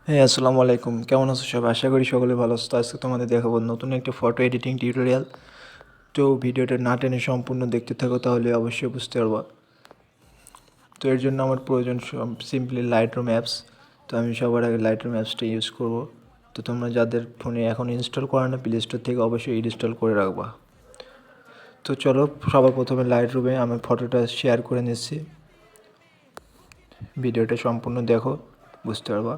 হ্যাঁ, আসসালামু আলাইকুম। কেমন আছো সবাই? আশা করি সকলে ভালো আছো। তো আজকে তোমাদের দেখাবো নতুন একটা ফটো এডিটিং টিউটোরিয়াল। তো ভিডিওটা না টেনে সম্পূর্ণ দেখতে থাকো, তাহলে অবশ্যই বুঝতে পারবা। তো এর জন্য আমার প্রয়োজন সিম্পলি লাইটরুম অ্যাপস। তো আমি সবার আগে লাইটরুম অ্যাপসটা ইউজ করব। তো তোমরা যাদের ফোনে এখন ইনস্টল করা না, প্লে স্টোর থেকে অবশ্যই ইনস্টল করে রাখবা। তো চলো, সবার প্রথমে লাইটরুমে আমি ফটোটা শেয়ার করে নিচ্ছি। ভিডিওটা সম্পূর্ণ দেখো, বুঝতে পারবা।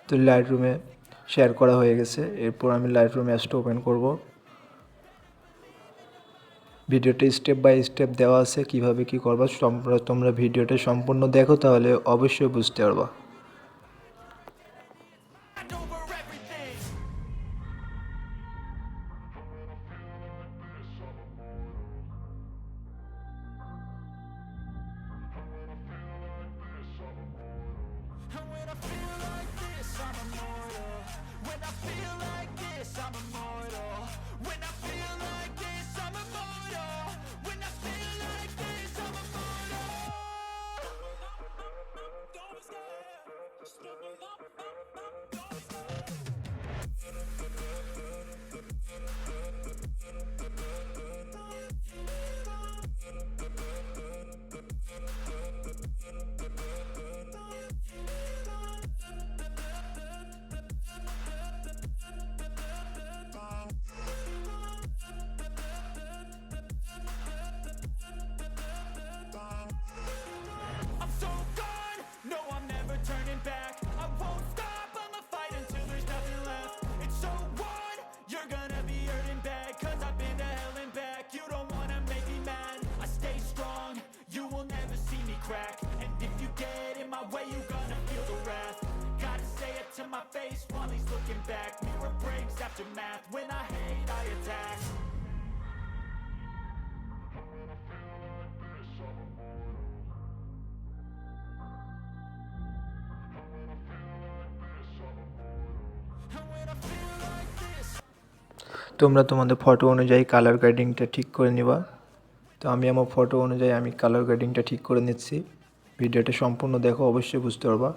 তো লাইটরুমে শেয়ার করা হয়ে গেছে। এরপর আমি লাইটরুম অ্যাপসটা ওপেন করব। ভিডিওটা স্টেপ বাই স্টেপ দেওয়া আছে, কিভাবে কি করবা। তোমরা ভিডিওটা সম্পূর্ণ দেখো, তাহলে অবশ্যই বুঝতে পারবা। Turning back, I won't stop, I'ma fight until there's nothing left. It's so on, you're gonna be hurting bad, cause I've been to hell and back. You don't wanna make me mad, I stay strong, you will never see me crack. And if you get in my way, you gonna feel the wrath. Gotta say it to my face while he's looking back. Mirror breaks after math, when I hate I attack. তোমরা তোমাদের photo অনুযায়ী colour গ্রেডিংটা ঠিক করে নিবা। তো আমি আমার photo অনুযায়ী কালার গ্রেডিংটা ঠিক করে নিচ্ছি। ভিডিওটা সম্পূর্ণ দেখো, অবশ্যই বুঝতে পারবা।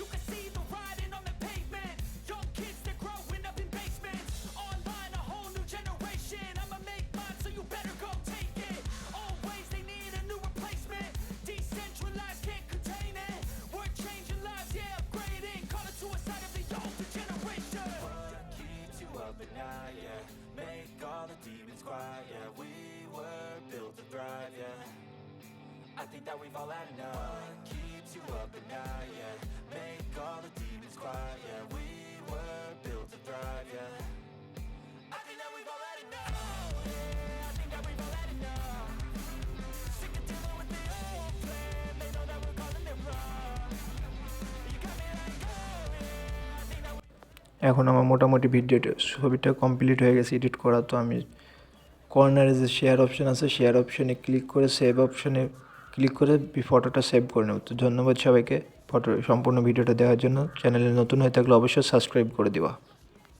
You can see the writing on the pavement. Young kids, they're growing up in basements. Online, a whole new generation. I'ma make mine, so you better go take it. Always, they need a new replacement. Decentralized, can't contain it. We're changing lives, yeah, upgrading. Call it suicide of the older generation. What keeps you up at night, yeah? Make all the demons quiet, yeah. We were built to thrive, yeah. I think that we've all had enough. What keeps you up at night, yeah? Make all the demons quiet, yeah. We were built to thrive, yeah. I think that we've all had enough. Yeah, I think that we've all had enough. Sick of dealing with the old plan. They know that we're calling it wrong. You got me like, oh yeah, I think that এখন আমার মোটামুটি ভিডিওটা ছবিটা complete হয়ে গেছে edit করা। তো আমি কর্নারে যে শেয়ার অপশান আছে, শেয়ার অপশানে ক্লিক করে সেভ অপশানে ক্লিক করে ফটোটা সেভ করে নেব। তো ধন্যবাদ সবাইকে সম্পূর্ণ ভিডিওটা দেখার জন্য। চ্যানেলে নতুন হয়ে থাকলে অবশ্যই সাবস্ক্রাইব করে দিবা।